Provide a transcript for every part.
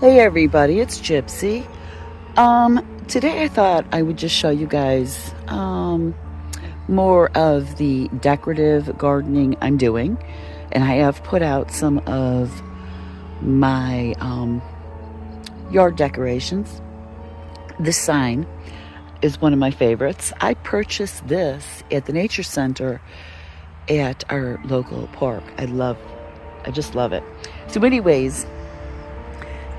Hey everybody, it's Gypsy. Today I thought I would just show you guys more of the decorative gardening I'm doing. And I have put out some of my yard decorations. This sign is one of my favorites. I purchased this at the nature center at our local park. I just love it. So anyways,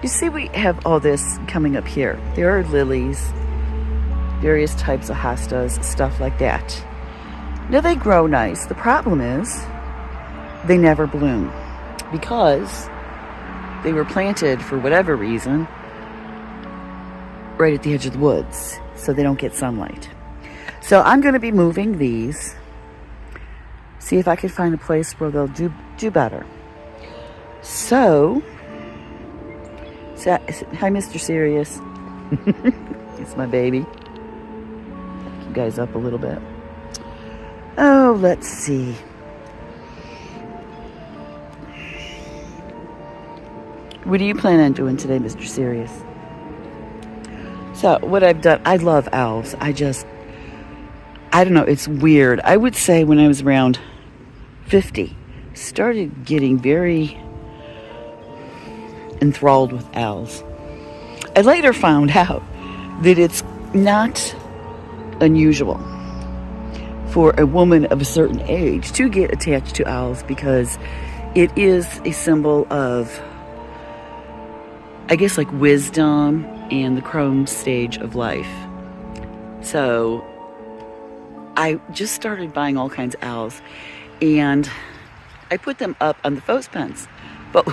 you see we have all this coming up here. There are lilies, various types of hostas, stuff like that. Now they grow nice. The problem is they never bloom because they were planted for whatever reason right at the edge of the woods, so they don't get sunlight. So I'm going to be moving these, see if I can find a place where they'll do better. So hi, Mr. Serious. It's my baby. Back you guys up a little bit. Oh, let's see. What do you plan on doing today, Mr. Serious? So what I've done, I love owls. I don't know, it's weird. I would say when I was around 50, started getting very enthralled with owls. I later found out that it's not unusual for a woman of a certain age to get attached to owls because it is a symbol of, I guess, like wisdom and the crone stage of life. So I just started buying all kinds of owls and I put them up on the fence pens. But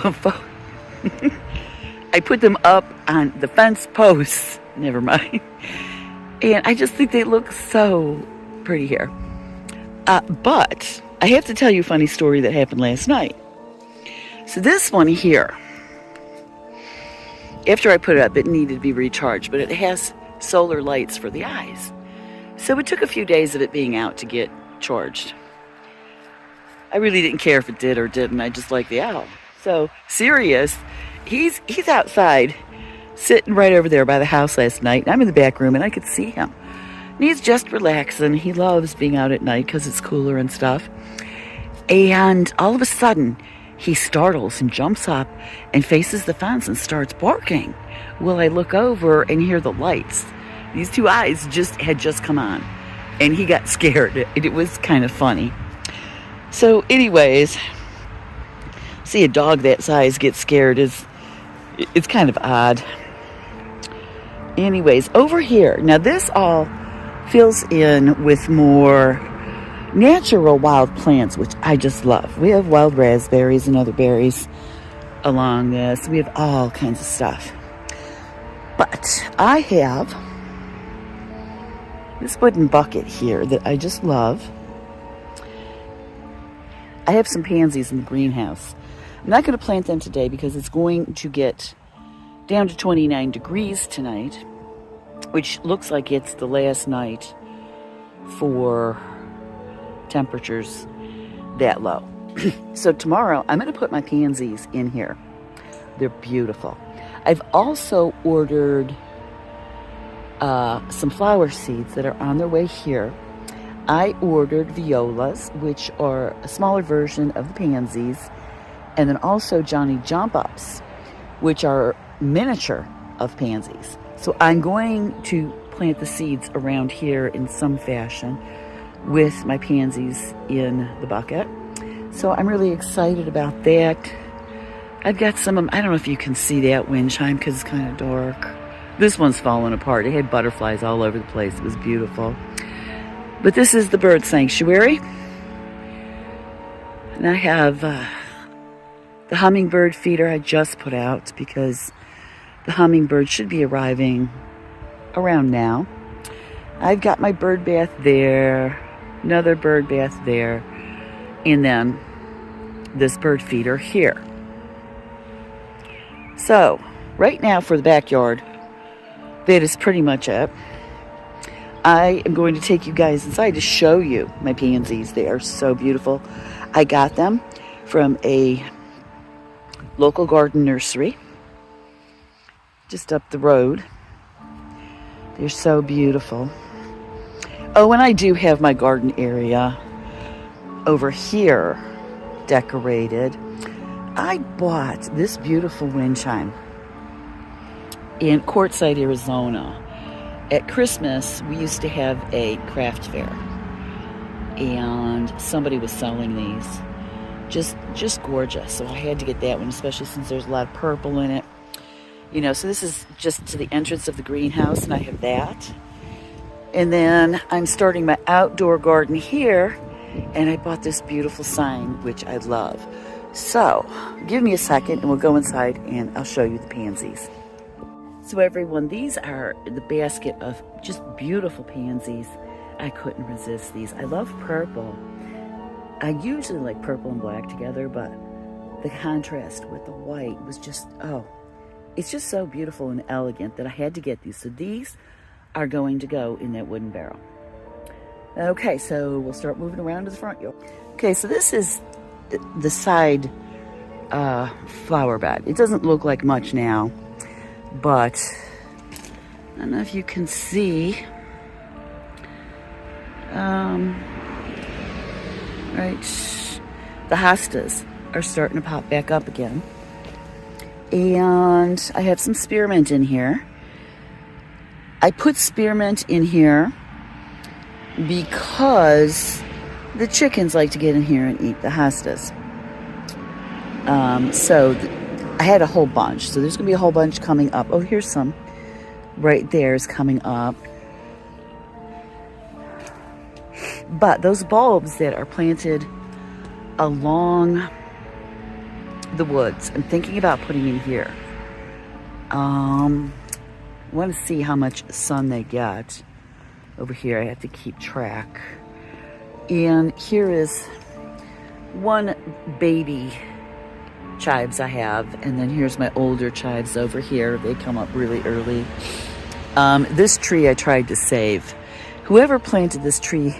I put them up on the fence posts. Never mind. And I just think they look so pretty here. But I have to tell you a funny story that happened last night. So this one here, after I put it up, it needed to be recharged, but it has solar lights for the eyes. So it took a few days of it being out to get charged. I really didn't care if it did or didn't. I just like the owl. So Sirius, he's outside, sitting right over there by the house last night. I'm in the back room and I could see him. And he's just relaxing. He loves being out at night because it's cooler and stuff. And all of a sudden, he startles and jumps up and faces the fence and starts barking. Well, I look over and hear the lights. These two eyes had just come on. And he got scared. It was kind of funny. So anyways, see a dog that size get scared it's kind of odd. Anyways, over here, now this all fills in with more natural wild plants, which I just love. We have wild raspberries and other berries along this. We have all kinds of stuff. But I have this wooden bucket here that I just love. I have some pansies in the greenhouse. I'm not going to plant them today because it's going to get down to 29 degrees tonight, which looks like it's the last night for temperatures that low. So tomorrow I'm going to put my pansies in here. They're beautiful. I've also ordered some flower seeds that are on their way here. I ordered violas, which are a smaller version of the pansies, and then also Johnny Jump Ups, which are miniature of pansies. So I'm going to plant the seeds around here in some fashion with my pansies in the bucket. So I'm really excited about that. I've got some of them. I don't know if you can see that wind chime because it's kind of dark. This one's falling apart. It had butterflies all over the place. It was beautiful. But this is the bird sanctuary. And I have the hummingbird feeder I just put out because the hummingbird should be arriving around now. I've got my bird bath there, another bird bath there, and then this bird feeder here. So, right now for the backyard, that is pretty much it. I am going to take you guys inside to show you my pansies. They are so beautiful. I got them from a local garden nursery. just up the road. They're so beautiful. Oh, and I do have my garden area over here decorated. I bought this beautiful wind chime in Quartzsite, Arizona. At Christmas, we used to have a craft fair, and somebody was selling these. Just gorgeous. So I had to get that one, especially since there's a lot of purple in it. You know, so this is just to the entrance of the greenhouse, and I have that. And then I'm starting my outdoor garden here, and I bought this beautiful sign, which I love. So, give me a second, and we'll go inside, and I'll show you the pansies. So everyone, these are the basket of just beautiful pansies. I couldn't resist these. I love purple. I usually like purple and black together, but the contrast with the white was just, oh, it's just so beautiful and elegant that I had to get these. So these are going to go in that wooden barrel. Okay, so we'll start moving around to the front yard. Okay, so this is the side flower bed. It doesn't look like much now, but I don't know if you can see. Right, the hostas are starting to pop back up again. And I have some spearmint in here. I put spearmint in here because the chickens like to get in here and eat the hostas. I had a whole bunch. So there's going to be a whole bunch coming up. Oh, here's some. Right there is coming up. But those bulbs that are planted along the woods, I'm thinking about putting in here. I want to see how much sun they get. Over here, I have to keep track. And here is one baby chives I have, and then here's my older chives over here. They come up really early. This tree I tried to save. Whoever planted this tree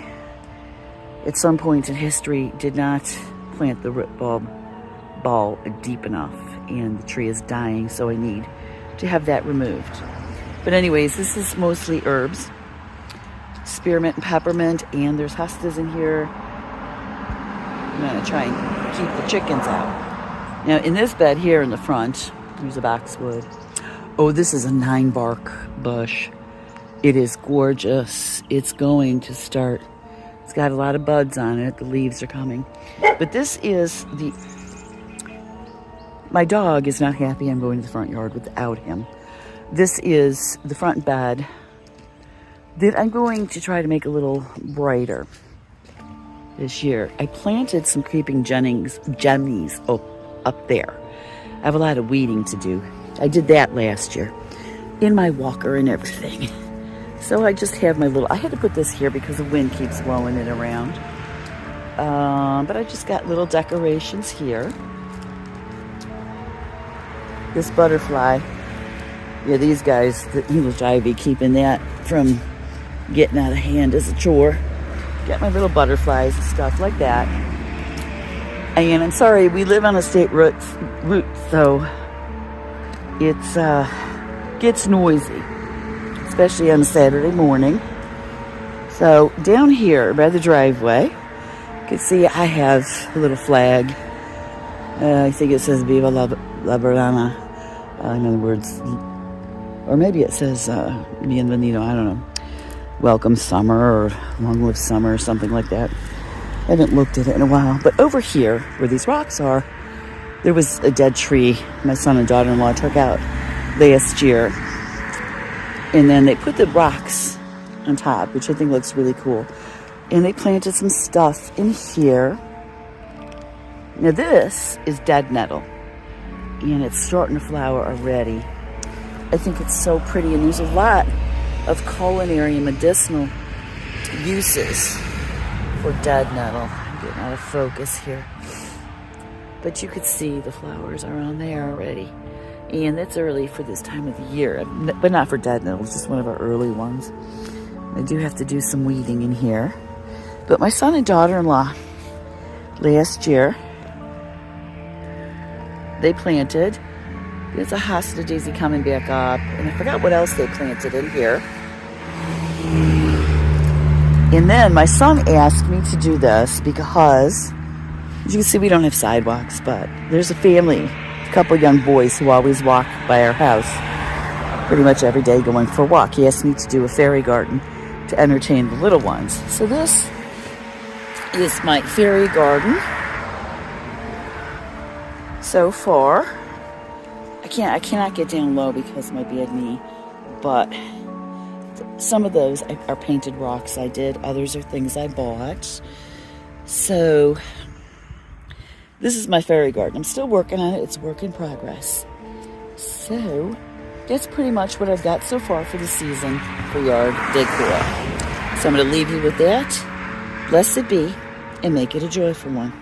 at some point in history did not plant the root ball deep enough, and the tree is dying, so I need to have that removed. But anyways, this is mostly herbs, spearmint and peppermint, and there's hostas in here. I'm gonna try and keep the chickens out. Now in this bed here in the front, there's a boxwood. Oh, this is a 9-bark bush. It is gorgeous. It's going to start. It's got a lot of buds on it. The leaves are coming. But this is my dog is not happy I'm going to the front yard without him. This is the front bed that I'm going to try to make a little brighter this year. I planted some creeping jennies up there. I have a lot of weeding to do. I did that last year in my walker and everything. So I just have my little, I had to put this here because the wind keeps blowing it around. But I just got little decorations here. This butterfly, yeah, these guys, the English ivy, keeping that from getting out of hand as a chore. Got my little butterflies and stuff like that. And I'm sorry, we live on a state route, so it's gets noisy, especially on a Saturday morning. So down here by the driveway, you can see I have a little flag. I think it says Viva la Verana. In other words, or maybe it says Bienvenido, I don't know. Welcome summer or long live summer or something like that. I haven't looked at it in a while. But over here, where these rocks are, there was a dead tree my son and daughter-in-law took out last year. And then they put the rocks on top, which I think looks really cool. And they planted some stuff in here. Now this is dead nettle. And it's starting to flower already. I think it's so pretty. And there's a lot of culinary and medicinal uses for dead nettle. I'm getting out of focus here. But you could see the flowers are on there already. And that's early for this time of the year. But not for dead nettle, it's just one of our early ones. I do have to do some weeding in here. But my son and daughter-in-law, last year, they planted There's a hosta daisy coming back up. And I forgot what else they planted in here. And then my son asked me to do this because, as you can see, we don't have sidewalks, but there's a family, a couple young boys who always walk by our house pretty much every day going for a walk. He asked me to do a fairy garden to entertain the little ones. So this is my fairy garden so far. I cannot get down low because of my bad knee, but some of those are painted rocks I did. Others are things I bought. So this is my fairy garden. I'm still working on it. It's a work in progress. So that's pretty much what I've got so far for the season for yard decor. So I'm going to leave you with that. Blessed be, and make it a joyful one.